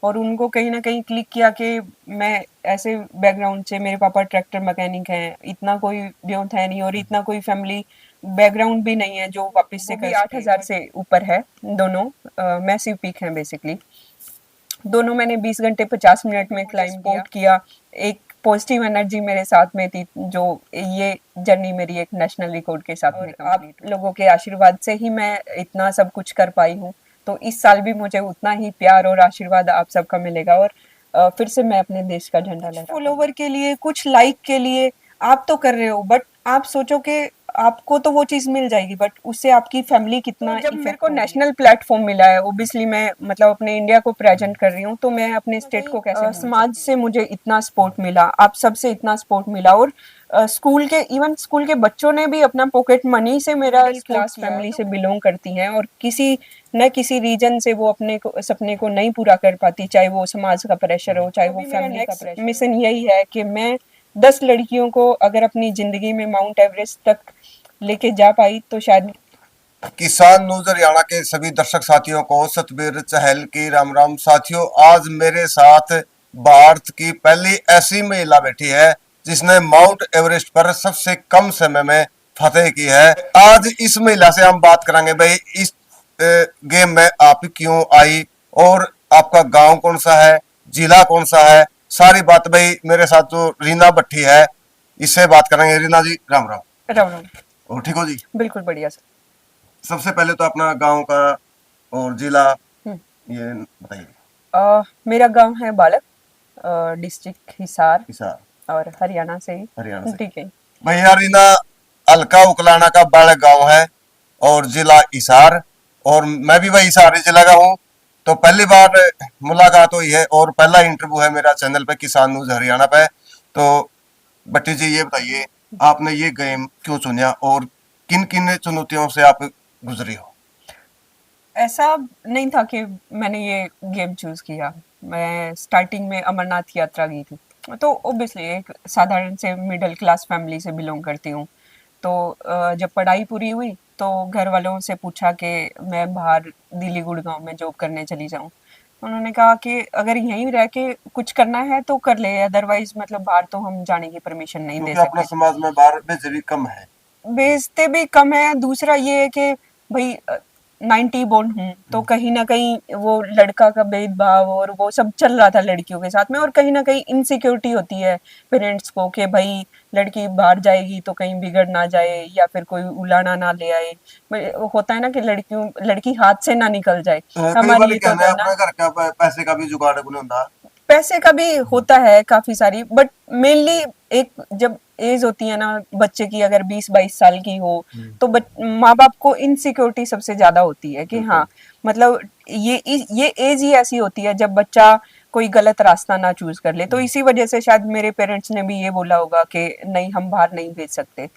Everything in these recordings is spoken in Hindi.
और उनको कहीं ना कहीं क्लिक किया कि मैं ऐसे बैकग्राउंड से, मेरे पापा ट्रैक्टर मैकेनिक हैं, इतना कोई ब्योंत है नहीं और इतना कोई फैमिली बैकग्राउंड भी नहीं है जो वापस से कर सके। 8,000 से ऊपर है दोनों, मैसिव पीक है बेसिकली। दोनों मैंने 20 घंटे 50 मिनट में क्लाइम किया। एक पॉजिटिव एनर्जी मेरे साथ में थी, जो ये जर्नी मेरी एक नेशनल रिकॉर्ड के साथ में आप लोगों के आशीर्वाद से ही मैं इतना सब कुछ कर पाई हूँ। तो इस साल भी मुझे उतना ही प्यार और आशीर्वाद आप सबका मिलेगा और फिर से मैं अपने देश का झंडा लहरा। फॉलोवर के लिए, कुछ लाइक के लिए आप तो कर रहे हो, बट आप सोचो कि आपको तो वो चीज मिल जाएगी, बट उससे आपकी फैमिली कितना। जब मेरे को नेशनल प्लेटफॉर्म मिला है, ओबियसली मैं मतलब अपने इंडिया को प्रेजेंट कर रही हूँ, तो मैं अपने स्टेट को कैसे समाज से मुझे इतना सपोर्ट मिला, आप सबसे इतना सपोर्ट मिला और स्कूल के, इवन स्कूल के बच्चों ने भी अपना पॉकेट मनी से, मेरा क्लास फैमिली से बिलोंग करती हैं और किसी न किसी रीजन से वो अपने को, सपने को नहीं पूरा कर पाती, चाहे वो समाज का प्रेशर हो, चाहे वो फैमिली का प्रेशर। मिशन यही है कि मैं 10 लड़कियों को अगर अपनी जिंदगी में माउंट एवरेस्ट तक लेके जा पाई तो शायद। किसान न्यूज हरियाणा के सभी दर्शक साथियों को सतबीर चहल की राम राम। साथियों, आज मेरे साथ भारत की पहली ऐसी महिला बैठी है जिसने माउंट एवरेस्ट पर सबसे कम समय में फतेह की है। आज इस महिला से हम बात करेंगे, भाई इस गेम में आप क्यों आई और आपका गांव कौन सा है, जिला कौन सा है, सारी बात। भाई मेरे साथ जो रीना भट्टी है, इससे बात करेंगे। रीना जी राम राम। राम राम। और ठीक हो जी? बिल्कुल बढ़िया सर। सबसे पहले तो अपना गांव का और जिला ये बताइए। मेरा गांव है बालक, डिस्ट्रिक्ट हिसार हिसार और हरियाणा से ही। हरियाणा से। ठीक है भैया रीना अलका उकलाना का बालक गांव है और जिला हिसार, और मैं भी वही हिसार जिला का हूँ। तो पहली बार मुलाकात हुई है और पहला इंटरव्यू है मेरा चैनल पे, किसान न्यूज हरियाणा पे। तो भट्टी जी ये बताइए, आपने ये गेम क्यों चुना और किन किन चुनौतियों से आप गुजरी हो? ऐसा नहीं था कि मैंने ये गेम चूज किया। मैं स्टार्टिंग में अमरनाथ यात्रा गई थी, तो ओबियसली एक साधारण से मिडिल क्लास फैमिली से बिलोंग करती हूँ। तो जब पढ़ाई पूरी हुई तो घर वालों से पूछा कि मैं बाहर दिल्ली गुड़गांव में जॉब करने चली जाऊँ। उन्होंने कहा कि अगर यहीं रह के कुछ करना है तो कर ले, अदरवाइज मतलब बाहर तो हम जाने की परमिशन नहीं दे क्योंकि अपना सकते। समाज में बाहर बेचे भी कम है, बेचते भी कम है। दूसरा ये है कि भाई 90 बोर्न हूँ, तो कहीं ना कहीं वो लड़का का भेदभाव और वो सब चल रहा था लड़कियों के साथ में, और कहीं ना कहीं इनसिक्योरिटी होती है पेरेंट्स को कि भाई लड़की बाहर जाएगी तो कहीं बिगड़ ना जाए या फिर कोई उलाना ना ले आए। होता है ना कि लड़की हाथ से ना निकल जाए। हमारी ये तो अपना घर का पैसे का भी जुगाड़ नहीं होता। पैसे का भी होता है काफी सारी, बट मेनली एक जब एज होती है ना बच्चे की, अगर 20-22 साल की हो तो माँ बाप को इनसिक्योरिटी सबसे ज्यादा होती है कि हाँ मतलब ये एज ही ऐसी होती है जब बच्चा कोई गलत रास्ता ना चूज कर ले। तो इसी वजह से शायद मेरे पेरेंट्स ने भी ये बोला होगा कि नहीं, हम बाहर नहीं भेज सकते।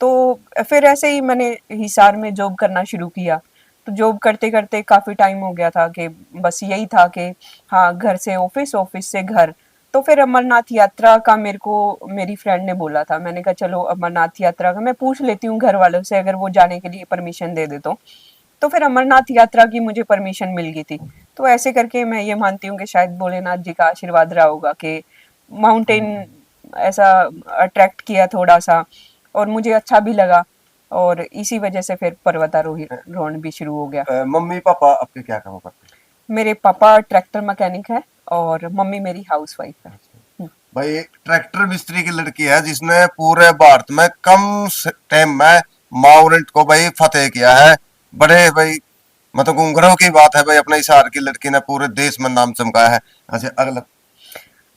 तो फिर ऐसे ही मैंने हिसार में जॉब करना शुरू किया। तो जॉब करते करते काफी टाइम हो गया था कि बस यही था कि हाँ, घर से ऑफिस, ऑफिस से घर। तो फिर अमरनाथ यात्रा का मेरे को मेरी फ्रेंड ने बोला था, मैंने कहा चलो अमरनाथ यात्रा का मैं पूछ लेती हूँ घर वालों से, अगर वो जाने के लिए परमिशन दे दे तो फिर अमरनाथ यात्रा की मुझे परमिशन मिल गई थी। तो ऐसे करके मैं ये मानती हूँ कि शायद भोलेनाथ जी का आशीर्वाद रहा होगा कि माउंटेन ऐसा अट्रैक्ट किया थोड़ा सा और मुझे अच्छा भी लगा, और इसी वजह से फिर पर्वतारोहण भी शुरू हो गया। मम्मी पापा आपके क्या काम करते हैं? मेरे पापा ट्रैक्टर मैकेनिक है और मम्मी मेरी हाउसवाइफ है। भाई ट्रैक्टर मिस्त्री की लड़की है जिसने पूरे भारत में कम टाइम में माउंट को भाई फतेह किया है। बड़े भाई मतलब गर्व की बात है भाई, अपने हिसार की लड़की ने पूरे देश में नाम चमकाया है। अच्छा अगला।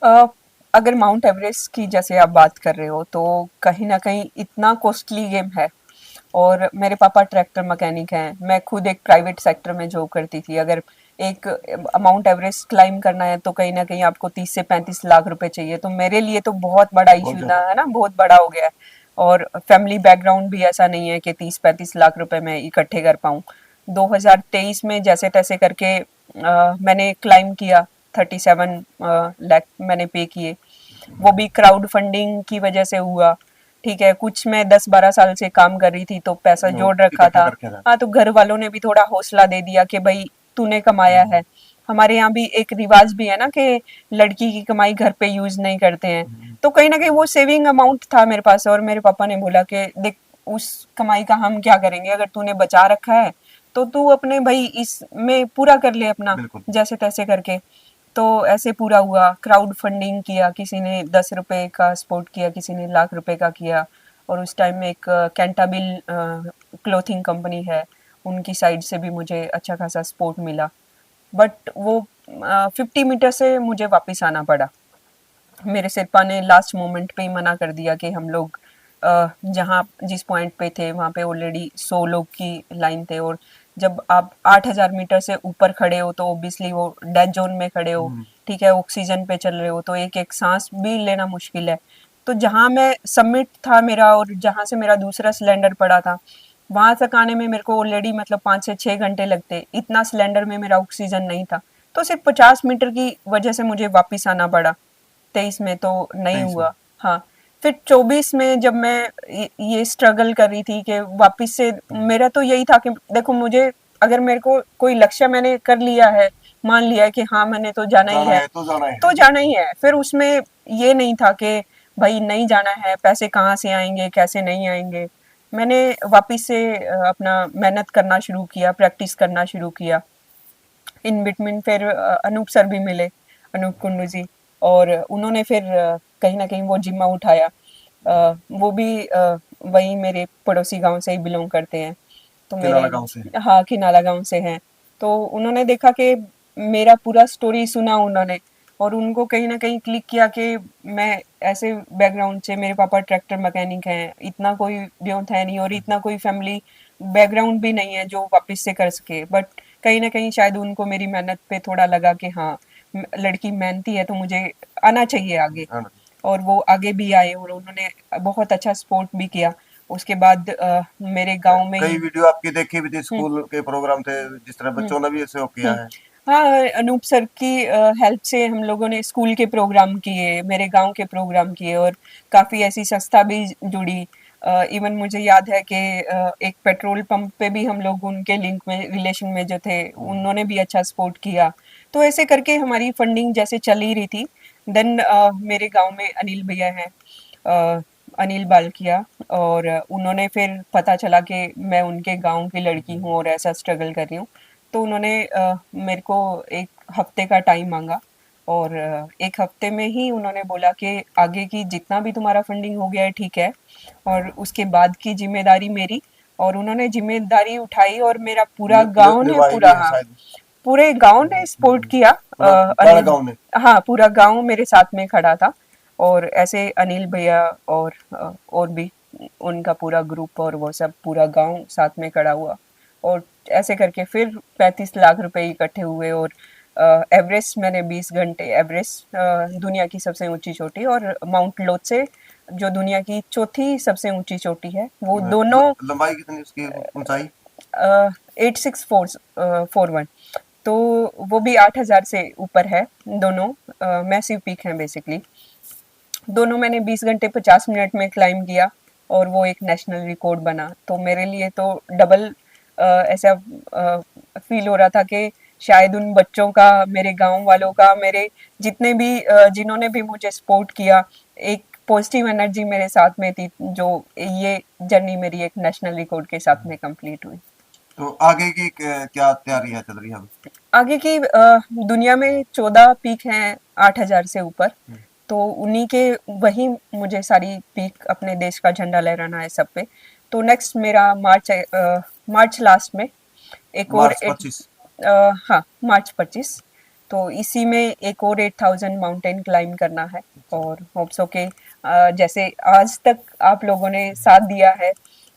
अ, अगर माउंट एवरेस्ट की जैसे आप बात कर रहे हो तो कहीं ना कहीं इतना कॉस्टली गेम है, और मेरे पापा ट्रैक्टर मैकेनिक हैं, मैं खुद एक प्राइवेट सेक्टर में जॉब करती थी। अगर एक माउंट एवरेस्ट क्लाइम करना है तो कहीं ना कहीं आपको 30 से 35 लाख रुपए चाहिए। तो मेरे लिए तो बहुत बड़ा इश्यू था, है ना, बहुत बड़ा हो गया है। और फैमिली बैकग्राउंड भी ऐसा नहीं है कि 30-35 लाख रुपए मैं इकट्ठे कर पाऊँ। 2023 में जैसे तैसे करके मैंने क्लाइम किया, 37 लाख मैंने पे किए। वो भी क्राउड फंडिंग की वजह से हुआ। ठीक है, कुछ मैं 10-12 साल से काम कर रही थी तो पैसा जोड़ रखा था। हाँ, तो घर वालों ने भी थोड़ा हौसला दे दिया कि भाई तूने कमाया है हमारे यहाँ भी एक रिवाज भी है ना कि लड़की की कमाई घर पे यूज नहीं करते हैं, तो कहीं ना कहीं वो सेविंग अमाउंट था मेरे पास, और मेरे पापा ने बोला कि देख, उस कमाई का हम क्या करेंगे, अगर तूने बचा रखा है तो तू अपने भाई इसमें पूरा कर ले अपना, बिल्कुल। जैसे तैसे करके। तो ऐसे पूरा हुआ, क्राउड फंडिंग किया, किसी ने 10 रुपए का सपोर्ट किया, किसी ने लाख रुपए का किया। और उस टाइम में एक कैंटाबिल क्लोथिंग कंपनी है, उनकी साइड से भी मुझे अच्छा खासा सपोर्ट मिला। बट वो 50 मीटर से मुझे वापस आना पड़ा। मेरे सिरपा ने लास्ट मोमेंट पे ही मना कर दिया कि हम लोग जहाँ जिस पॉइंट पे थे वहाँ पे ऑलरेडी 100 लोग की लाइन थे, और जब आप 8,000 मीटर से ऊपर खड़े हो तो ऑब्वियसली वो डेथ जोन में खड़े हो, ठीक है, ऑक्सीजन पे चल रहे हो, तो एक एक सांस भी लेना मुश्किल है। तो जहाँ मैं सबमिट था मेरा, और जहाँ से मेरा दूसरा सिलेंडर पड़ा था, वहां तक आने में मेरे को ऑलरेडी मतलब 5 से 6 घंटे लगते, इतना सिलेंडर में मेरा ऑक्सीजन नहीं था। तो सिर्फ 50 मीटर की वजह से मुझे वापस आना पड़ा। 23 में तो नहीं 23 में। हुआ। हाँ, फिर 24 में जब मैं ये स्ट्रगल कर रही थी कि वापस से, मेरा तो यही था कि देखो, मुझे अगर मेरे को कोई लक्ष्य मैंने कर लिया है, मान लिया है कि हाँ मैंने तो जाना ही जाना है, है तो जाना है। तो जाना ही है। फिर उसमें ये नहीं था कि भाई नहीं जाना है, पैसे कहाँ से आएंगे, कैसे नहीं आएंगे। मैंने वापस से अपना मेहनत करना शुरू किया, प्रैक्टिस करना शुरू किया। इन बिटवीन फिर अनूप सर भी मिले, अनूप कुंडू जी, और उन्होंने फिर कहीं ना कहीं वो जिम्मा उठाया। वो भी वही मेरे पड़ोसी गांव से ही बिलोंग करते हैं, तो किनाला मेरे, गांव से। हाँ, किनाला गांव से हैं। तो उन्होंने देखा कि मेरा पूरा स्टोरी सुना उन्होंने, और उनको कहीं ना कहीं क्लिक किया कि मैं ऐसे बैकग्राउंड से, मेरे पापा ट्रैक्टर मैकेनिक हैं, इतना कोई ब्योंत है नहीं, और इतना कोई फैमिली बैकग्राउंड भी नहीं है जो वापस से कर सके। बट कहीं ना कहीं शायद उनको मेरी मेहनत पे थोड़ा लगा कि हाँ, लड़की मेहनती है तो मुझे आना चाहिए आगे। हाँ। और वो आगे भी आए, और उन्होंने बहुत अच्छा सपोर्ट भी किया। उसके बाद मेरे गांव में कई ही। वीडियो आपकी देखी भी थी, हम्म, स्कूल के प्रोग्राम थे, जिस तरह हम्म, बच्चों ने भी सहयोग किया हम्म। है। हाँ, अनूप सर की हेल्प से हम लोगों ने स्कूल के प्रोग्राम किए, मेरे गांव के प्रोग्राम किए, और काफ़ी ऐसी संस्था भी जुड़ी। इवन मुझे याद है कि एक पेट्रोल पंप पे भी हम लोग उनके लिंक में, रिलेशन में जो थे, उन्होंने भी अच्छा सपोर्ट किया। तो ऐसे करके हमारी फंडिंग जैसे चल ही रही थी। देन मेरे गांव में अनिल भैया हैं, अ, अनिल बालकिया, और उन्होंने फिर पता चला कि मैं उनके गांव की लड़की हूँ और ऐसा स्ट्रगल कर रही हूँ। तो उन्होंने मेरे को 1 हफ्ते का टाइम मांगा, और 1 हफ्ते में ही उन्होंने बोला कि आगे की जितना भी तुम्हारा फंडिंग हो गया है ठीक है, और उसके बाद की जिम्मेदारी मेरी। और उन्होंने जिम्मेदारी उठाई, और मेरा पूरा गांव ने, निभाई भी पूरा, है हाँ, शायद। पूरे गांव ने सपोर्ट किया। पूरा बड़ा अनिल, गांव ने। हाँ, पूरा गांव मेरे साथ में खड़ा था। और ऐसे अनिल भैया और भी उनका पूरा ग्रुप, और वो सब पूरा गांव साथ में खड़ा हुआ। और ऐसे करके फिर 35 लाख रुपए इकट्ठे हुए, और एवरेस्ट मैंने 20 घंटे, एवरेस्ट दुनिया की सबसे ऊंची चोटी, और माउंट लोत्से जो दुनिया की चौथी सबसे ऊंची चोटी है, वो दोनों लंबाई कितनी उसकी, ऊंचाई? 8641, तो वो भी 8,000 से ऊपर है। दोनों मैसिव पीक हैं बेसिकली। दोनों मैंने 20 घंटे 50 मिनट में क्लाइम किया, और वो एक नेशनल रिकॉर्ड बना। तो मेरे लिए तो डबल ऐसा फील हो रहा था कि शायद उन बच्चों का, मेरे गांव वालों का, मेरे जितने भी जिन्होंने भी मुझे सपोर्ट किया, एक पॉजिटिव एनर्जी मेरे साथ में थी, जो ये जर्नी मेरी एक नेशनल रिकॉर्ड के साथ में कंप्लीट हुई। तो आगे की क्या तैयारियां चल रही है अभी? आगे की दुनिया में 14 पीक हैं 8,000 से ऊपर, तो उन्हीं के, वही मुझे सारी पीक अपने देश का झंडा लहराना है सब पे। तो नेक्स्ट मेरा मार्च लास्ट में एक और मार्च 25। हाँ, मार्च 25। तो इसी में एक और 8,000 माउंटेन क्लाइम करना है। और होप्स के जैसे आज तक आप लोगों ने साथ दिया है,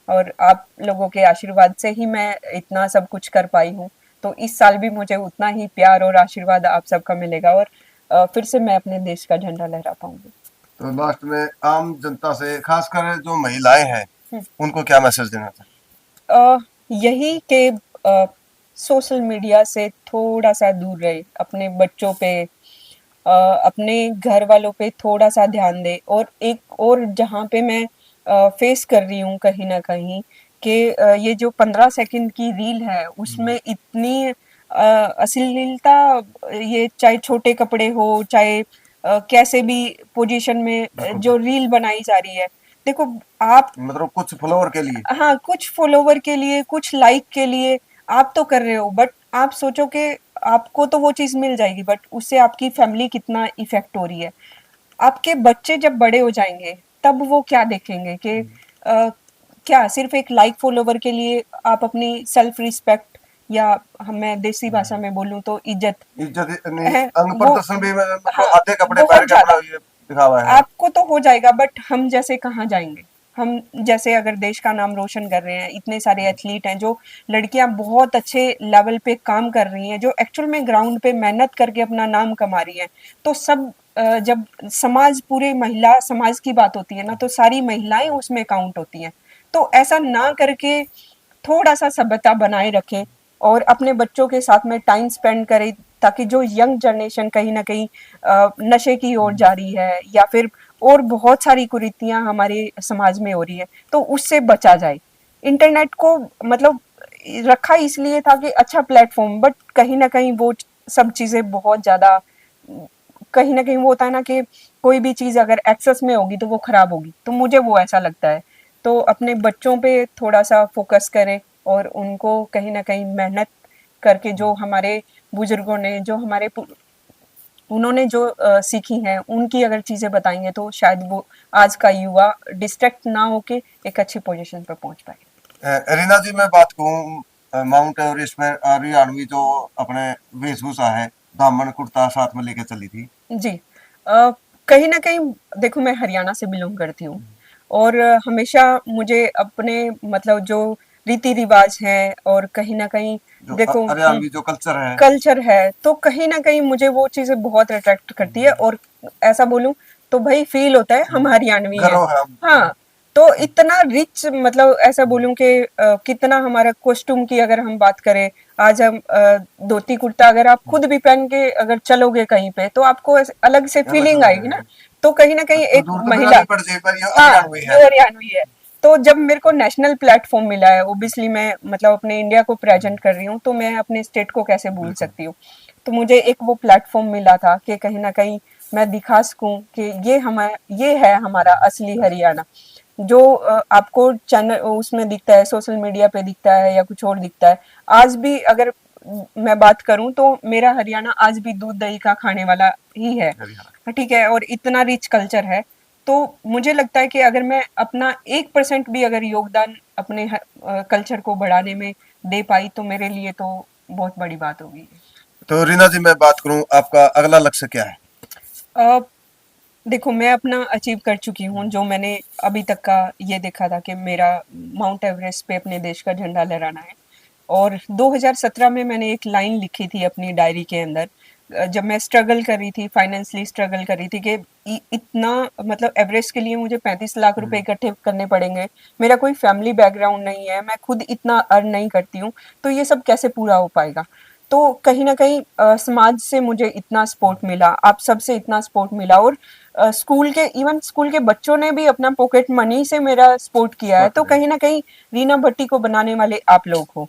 और आप लोगों के आशीर्वाद से ही मैं इतना सब कुछ कर पाई हूँ। तो इस साल भी मुझे उतना ही प्यार और आशीर्वाद आप सबका मिलेगा, और फिर से मैं अपने देश का झंडा लहरा पाऊंगी। तो लास्ट में आम जनता से, खासकर जो महिलाएं हैं, हम्म। उनको क्या मैसेज देना चाहते यही कि सोशल मीडिया से थोड़ा सा दूर रहे, अपने बच्चों पे, अपने घर वालों पे थोड़ा सा ध्यान दे। और एक और जहाँ पे मैं फेस कर रही हूँ कहीं ना कहीं, कि ये जो 15 सेकंड की रील है, उसमें इतनी अश्लीलता, ये चाहे छोटे कपड़े हो, चाहे कैसे भी पोजीशन में बिल्कुल जो रील बनाई जा रही है। देखो आप, मतलब कुछ फ्लोर के लिए। हाँ, कुछ फॉलोवर के लिए, कुछ लाइक के लिए आप तो कर रहे हो, बट आप सोचो कि आपको तो वो चीज़ मिल जाएगी, बट उससे आपकी फैमिली कितना इफ़ेक्ट हो रही है। आपके बच्चे जब बड़े हो जाएँगे, तब वो क्या देखेंगे कि क्या सिर्फ़ एक लाइक फॉलोवर के लिए आप अपनी सेल्फ रिस्पेक्ट, या मैं देसी भाषा में बोलूँ तो इज़्ज़त इज्जत नहीं, है, अंग वो, प्रदर्शन भी मतलब हाँ, आधे कपड़े पहन बहुत के अपना ज़्यादा। ये दिखावा है। आपको तो हो जाएगा, बट हम जैसे कहाँ जाएँगे? हम जैसे अगर देश का नाम रोशन कर रहे हैं, इतने सारे एथलीट हैं, जो लड़कियाँ बहुत अच्छे लेवल पे काम कर रही हैं, जो एक्चुअल में ग्राउंड पे मेहनत करके अपना नाम कमा रही हैं। तो सब जब समाज, पूरे महिला समाज की बात होती है ना, तो सारी महिलाएँ उसमें काउंट होती हैं। तो ऐसा ना करके थोड़ा-सा सभ्यता बनाए रखें और अपने बच्चों के साथ में टाइम स्पेंड करें, ताकि जो यंग जनरेशन कहीं न कहीं नशे की ओर जा रही है, या फिर और बहुत सारी कुरीतियाँ हमारे समाज में हो रही है, तो उससे बचा जाए। इंटरनेट को मतलब रखा इसलिए था कि अच्छा प्लेटफ़ॉर्म, बट कहीं न कहीं वो सब चीज़ें बहुत ज़्यादा, कहीं न कहीं वो होता है ना कि कोई भी चीज़ अगर एक्सेस में होगी तो वो खराब होगी, तो मुझे वो ऐसा लगता है। तो अपने बच्चों पे थोड़ा-सा फ़ोकस करें और उनको कहीं न कहीं मेहनत करके, जो हमारे बुज़ुर्गों ने, जो हमारे पु उन्होंने जो सीखी हैं, उनकी अगर चीज़ें बताएँगे तो शायद वो आज का युवा डिस्ट्रैक्ट ना होके एक अच्छी पोज़ीशन पे पहुँच पाए। रीना जी, मैं बात कहूँ माउंट एवरेस्ट में हरियाणवी जो अपने वेशभूषा है, दामन कुर्ता साथ में लेके चली थी। जी। कहीं न कहीं देखो, मैं हरियाणा से बिलॉन्ग करती हूँ और हमेशा मुझे अपने मतलब जो रीति-रिवाज हैं, और कहीं न कहीं जो देखो हम हरियाणवी जो कल्चर है। कल्चर है, तो कहीं न कहीं मुझे वो चीज़ें बहुत अट्रैक्ट करती है, और ऐसा बोलूँ तो भई फ़ील होता है हम हरियाणवी हैं। गर्व है। हाँ, तो इतना रिच, मतलब ऐसा बोलूँ कि कितना हमारा कॉस्ट्यूम की अगर हम बात करें, आज हम धोती-कुर्ता अगर आप खुद भी पहन के अगर चलोगे कहीं पे, तो आपको ऐसे अलग से अलग फ़ीलिंग आएगी ना। अलग तो कहीं न कहीं तो एक दूर तो महिला, दिखानी पड़ जाए, पर ये हाँ, हरियाणवी है। जो हरियाणवी है। तो जब मेरे को नेशनल प्लेटफ़ॉर्म मिला है, ऑब्वियसली मैं मतलब अपने इंडिया को प्रेज़ेंट कर रही हूँ, तो मैं अपने स्टेट को कैसे भूल बिल्कुल। सकती हूँ। तो मुझे एक वो प्लेटफ़ॉर्म मिला था कि कहीं न कहीं मैं दिखा सकूँ कि ये है हमारा असली हरियाणा। जो आपको चैनल उसमें दिखता है, सोशल मीडिया पे दिखता है या कुछ और दिखता है। आज भी अगर मैं बात करूँ तो मेरा हरियाणा आज भी दूध-दही का खाने वाला ही है। हरियाणा। ठीक है? और इतना रिच कल्चर है। तो मुझे लगता है कि अगर मैं अपना 1% भी अगर योगदान अपने कल्चर को बढ़ाने में दे पाई, तो मेरे लिए तो बहुत बड़ी बात होगी। तो रीना जी, मैं बात करूं, आपका अगला लक्ष्य क्या है? अ, देखो, मैं अपना अचीव कर चुकी हूँ, जो मैंने अभी तक का ये देखा था कि मेरा माउंट एवरेस्ट पे अपने देश का झंडा लहराना है। और 2017 में मैंने एक लाइन लिखी थी अपनी डायरी के अंदर, जब मैं स्ट्रगल कर रही थी, फाइनेंशियली स्ट्रगल कर रही थी कि इतना, मतलब एवरेस्ट के लिए मुझे 35 लाख रुपए इकट्ठे करने पड़ेंगे। मेरा कोई फैमिली बैकग्राउंड नहीं है, मैं खुद इतना अर्न नहीं करती हूँ, तो ये सब कैसे पूरा हो पाएगा? तो कहीं न कहीं समाज से मुझे इतना सपोर्ट मिला, आप सबसे इतना सपोर्ट मिला, और स्कूल के बच्चों ने भी अपना पॉकेट मनी से मेरा सपोर्ट किया है, सपोर्ट तो करें। कहीं न कहीं रीना भट्टी को बनाने वाले आप लोग हो।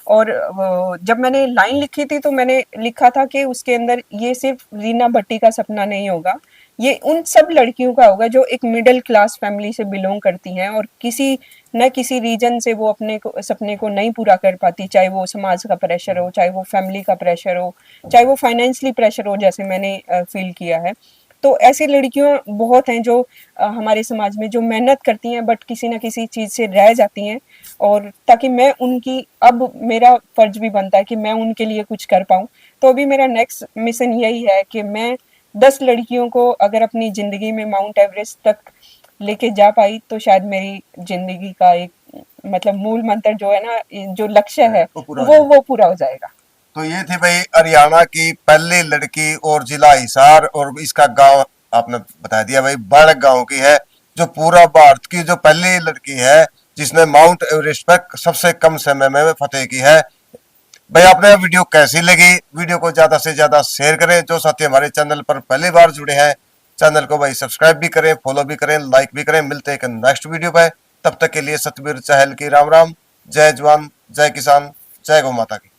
और जब मैंने लाइन लिखी थी तो मैंने लिखा था कि उसके अंदर ये सिर्फ रीना भट्टी का सपना नहीं होगा, ये उन सब लड़कियों का होगा जो एक मिडिल क्लास फैमिली से बिलोंग करती हैं, और किसी न किसी रीजन से वो अपने को सपने को नहीं पूरा कर पाती, चाहे वो समाज का प्रेशर हो, चाहे वो फैमिली का प्रेशर हो, चाहे वो फाइनेंशियली प्रेशर हो, जैसे मैंने फील किया है। तो ऐसी लड़कियां बहुत हैं जो हमारे समाज में जो मेहनत करती हैं, बट किसी न किसी चीज़ से रह जाती हैं, और ताकि मैं उनकी, अब मेरा फर्ज भी बनता है कि मैं उनके लिए कुछ कर पाऊँ। तो अभी मेरा नेक्स्ट मिशन यही है कि मैं 10 लड़कियों को अगर अपनी ज़िंदगी में माउंट एवरेस्ट तक लेके जा पाई, तो शायद मेरी ज़िंदगी का एक, मतलब मूल मंत्र जो है ना, जो लक्ष्य है, वो पूरा हो जाए। वो पूरा हो जाएगा। तो ये थी भाई हरियाणा की पहली लड़की और जिला हिसार, और इसका गांव आपने बता दिया भाई, बड़ गांव की है, जो पूरा भारत की जो पहली लड़की है जिसने माउंट एवरेस्ट पर सबसे कम समय में फतेह की है। भाई, आपने वीडियो कैसी लगी? वीडियो को ज्यादा से ज्यादा शेयर करें। जो साथी हमारे चैनल पर पहली बार जुड़े हैं, चैनल को भाई सब्सक्राइब भी करें, फॉलो भी करें, लाइक भी करें। मिलते हैं एक नेक्स्ट वीडियो पे। तब तक के लिए सतबीर चहल की राम राम। जय जवान, जय किसान, जय गौ माता की।